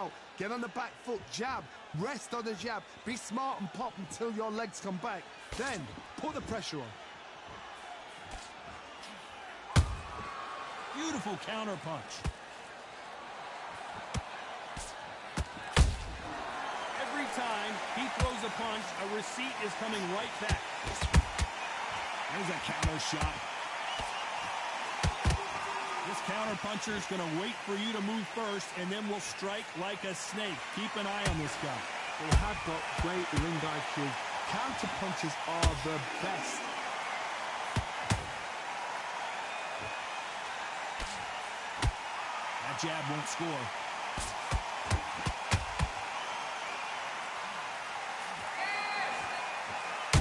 out. Get on the back foot, jab, rest on the jab. Be smart and pop until your legs come back. Then, put the pressure on. Beautiful counter punch. Every time he throws a punch, a receipt is coming right back. There's a counter shot. This counter puncher is going to wait for you to move first, and then will strike like a snake. Keep an eye on this guy. They have got great ring IQ. Counter punches are the best. That jab won't score.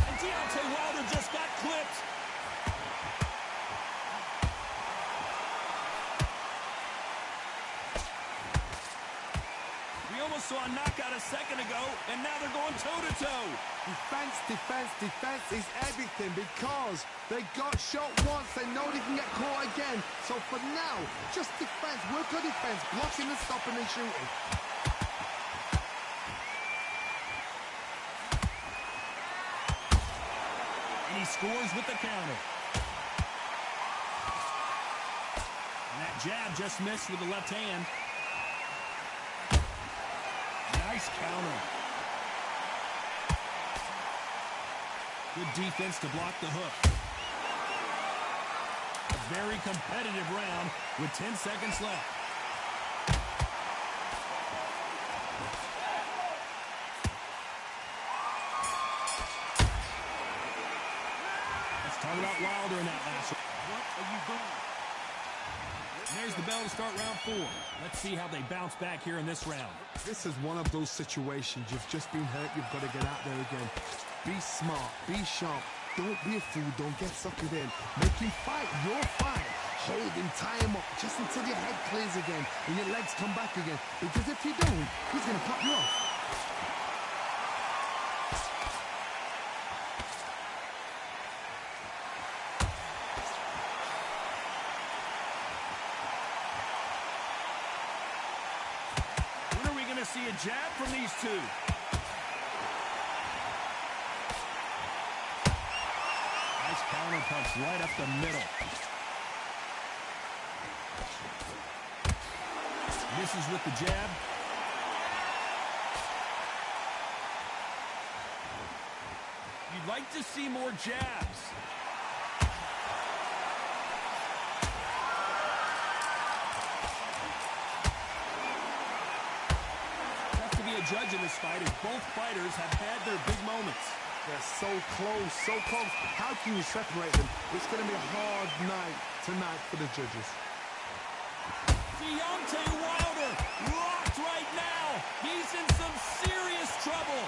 And Deontay Wilder just got clipped. We almost saw a knockout a second ago, and now they're going toe-to-toe. Defense, defense, defense is everything because they got shot once. They know they can get caught again. So for now, just defense. Work on defense, blocking and stopping and shooting. And he scores with the counter. And that jab just missed with the left hand. Nice counter. Good defense to block the hook. A very competitive round with 10 seconds left. Let's talk about Wilder in that last one. What are you doing? And there's the bell to start round 4. Let's see how they bounce back here in this round. This is one of those situations. You've just been hurt. You've got to get out there again. Be smart. Be sharp. Don't be a fool. Don't get suckered in. Make him fight. You're fine. Hold him. Tie him up just until your head clears again and your legs come back again. Because if you don't, he's going to pop you off. See a jab from these two. Nice counter punch right up the middle. Misses with the jab. You'd like to see more jabs. Judge in this fight as both fighters have had their big moments. They're so close, so close. How can you separate them? It's going to be a hard night tonight for the judges. Deontay Wilder locked right now. He's in some serious trouble.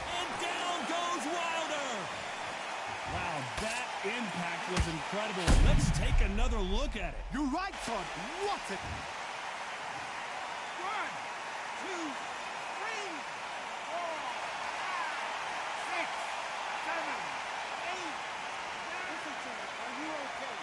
And down goes Wilder. Wow, that impact was incredible. Let's take another look at it. You're right, Todd. What a... 1, 2, 3, 4, 5, 6, 7, 8, 9, 10. Listen to me. Are you okay?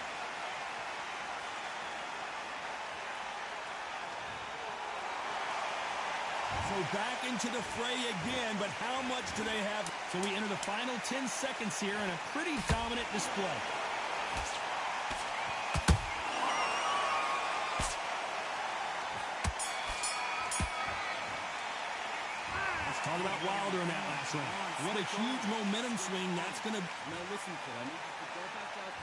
So back into the fray again, but how much do they have? So we enter the final 10 seconds here in a pretty dominant display. Talk about Wilder in that last round. What a huge momentum swing that's going to... Now listen, kid, I need you to go back out.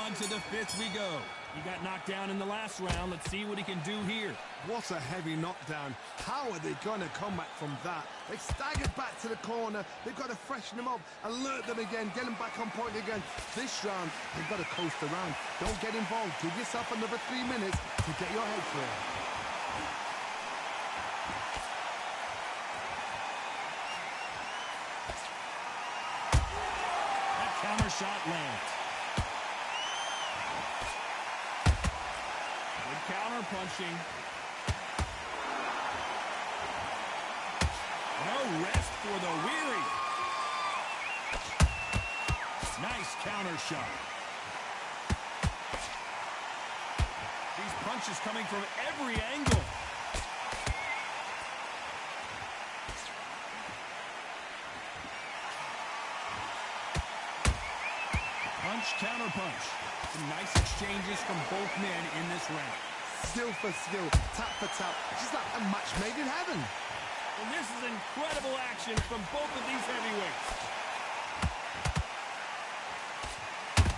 On to the 5th we go. He got knocked down in the last round. Let's see what he can do here. What a heavy knockdown. How are they going to come back from that? They staggered back to the corner. They've got to freshen them up, alert them again, get them back on point again. This round, they've got to coast around. Don't get involved. Give yourself another 3 minutes to get your head clear. Counter shot lands. Good counter punching. No rest for the weary. Nice counter shot. These punches coming from every angle. Punch, counter punch. Some nice exchanges from both men in this round. Skill for skill, tap for tap, just like a match made in heaven. And this is incredible action from both of these heavyweights.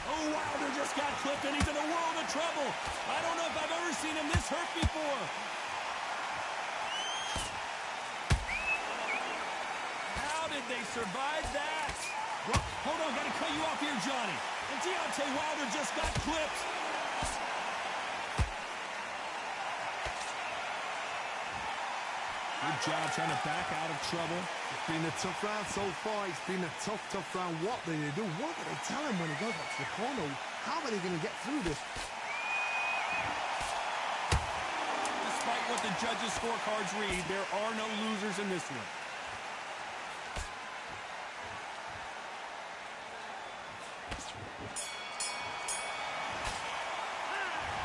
Oh, Wilder just got clipped and he's in a world of trouble. I don't know if I've ever seen him this hurt before. How did they survive that? Well, hold on, gotta cut you off here, Johnny. And Deontay Wilder just got clipped. Good job trying to back out of trouble. It's been a tough round so far. It's been a tough round. What do they do? What do they tell him when he goes back to the corner? How are they going to get through this? Despite what the judges' scorecards read, there are no losers in this one.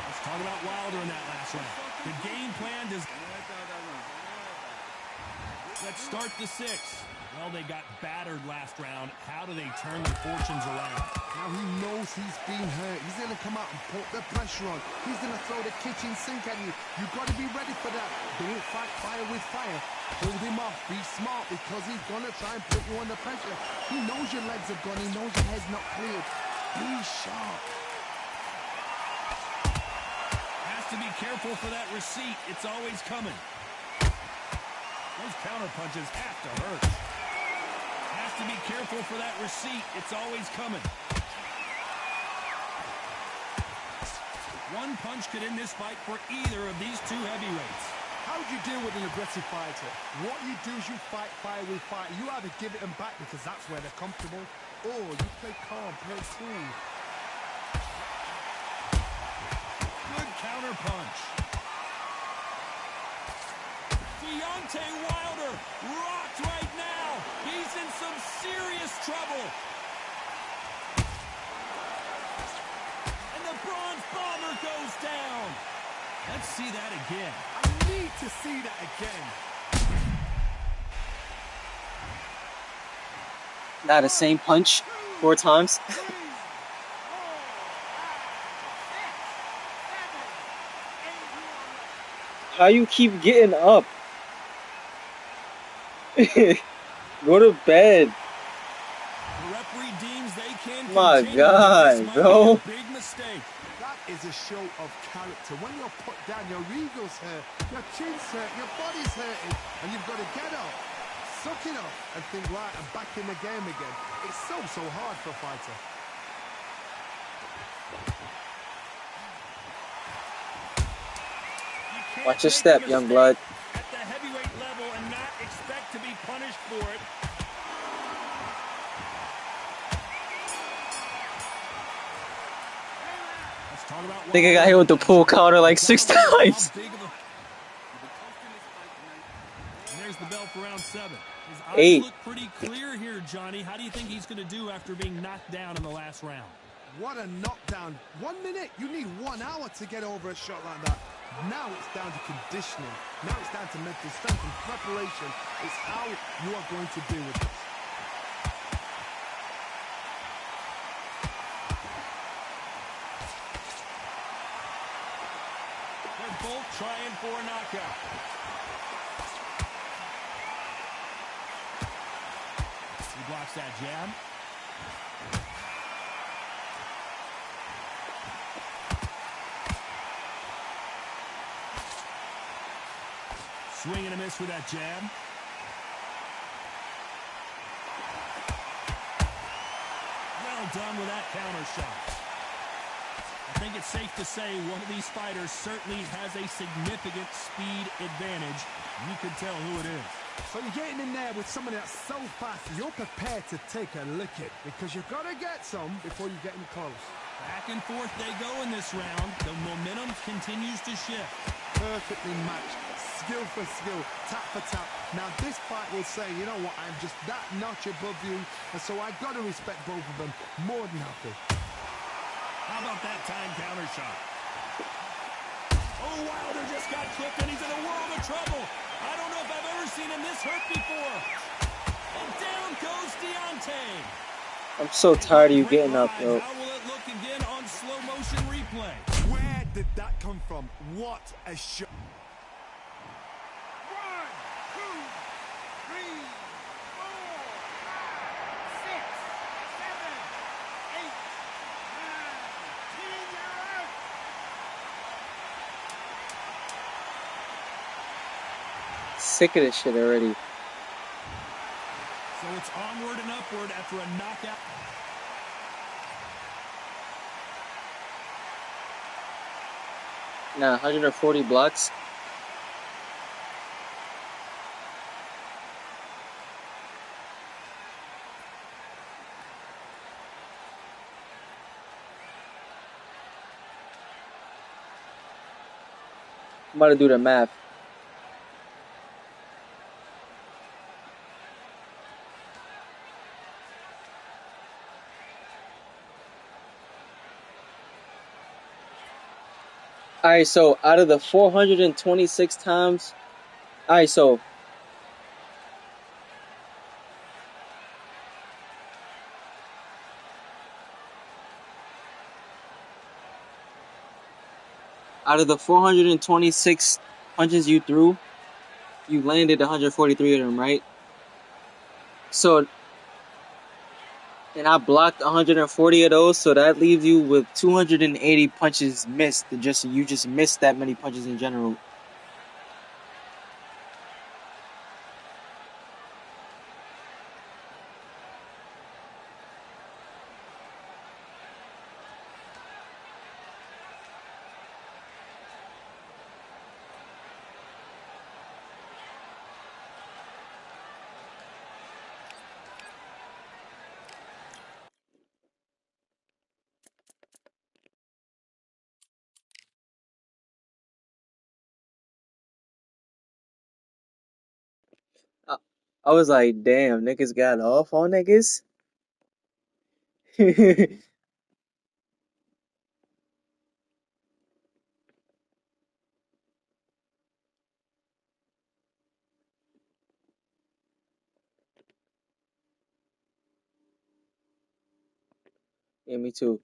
Let's talk about Wilder in that last round. The game plan does... Let's start the sixth. Well, they got battered last round. How do they turn their fortunes around? Now he knows he's been hurt. He's going to come out and put the pressure on. He's going to throw the kitchen sink at you. You've got to be ready for that. Don't fight fire with fire. Hold him off. Be smart because he's going to try and put you under pressure. He knows your legs are gone. He knows your head's not cleared. Be sharp. Has to be careful for that receipt. It's always coming. Those counter punches have to hurt. Has to be careful for that receipt. It's always coming. One punch could end this fight for either of these two heavyweights. How do you deal with an aggressive fighter? What you do is you fight fire with fire. You either give it them back because that's where they're comfortable, or you play calm, play cool. Good counter punch. Deontay Wilder rocked right now. He's in some serious trouble. And the Bronze Bomber goes down. Let's see that again. I need to see that again. Not the same punch 4 times. How you keep getting up? Go to bed. The referee deems they can My continue. God, This might bro. be a big mistake. That is a show of character. When you're put down, your ego's hurt, your chin's hurt, your body's hurting, and you've got to get up, suck it up, and think, right, I'm back in the game again. It's so hard for a fighter. You can't Watch your make step, a young mistake blood. at the heavyweight level and not expect to be punished for it. Let's talk about I think I got hit with the pull counter like 6 times. And there's the bell for round 7. His eyes 8. look pretty clear here, Johnny. How do you think he's going to do after being knocked down in the last round? What a knockdown. 1 minute, you need 1 hour to get over a shot like that. Now it's down to conditioning. Now it's down to mental strength and preparation. It's how you are going to deal with this. They're both trying for a knockout. He blocks that jab. Swing and a miss with that jab. Well done with that counter shot. I think it's safe to say one of these fighters certainly has a significant speed advantage. You can tell who it is. So you're getting in there with someone that's so fast, you're prepared to take a licking because you've got to get some before you get in close. Back and forth they go in this round. The momentum continues to shift. Perfectly matched, skill for skill, tap for tap. Now this fight will say, you know what, I'm just that notch above you, and so I've got to respect both of them more than happy. How about that time counter shot? Oh, Wilder just got clipped, and he's in a world of trouble. I don't know if I've ever seen him this hurt before. And down goes Deontay. I'm so tired of you Great getting up, rise. yo. How will it look again on slow motion replay? Where did that come from? What a shot. 1, 2, 3, 4, 6, 7, 8, 9, 10. You're out. Sick of this shit already. So it's onward and upward after a knockout. Nah, 140 blocks. I'm about to do the math. Alright, so out of the 426 times, alright, so out of the 426 punches you threw, you landed 143 of them, right? So, and I blocked 140 of those, so that leaves you with 280 punches missed. You just missed that many punches in general. I, I was like, damn, niggas got off on niggas. Yeah, me too.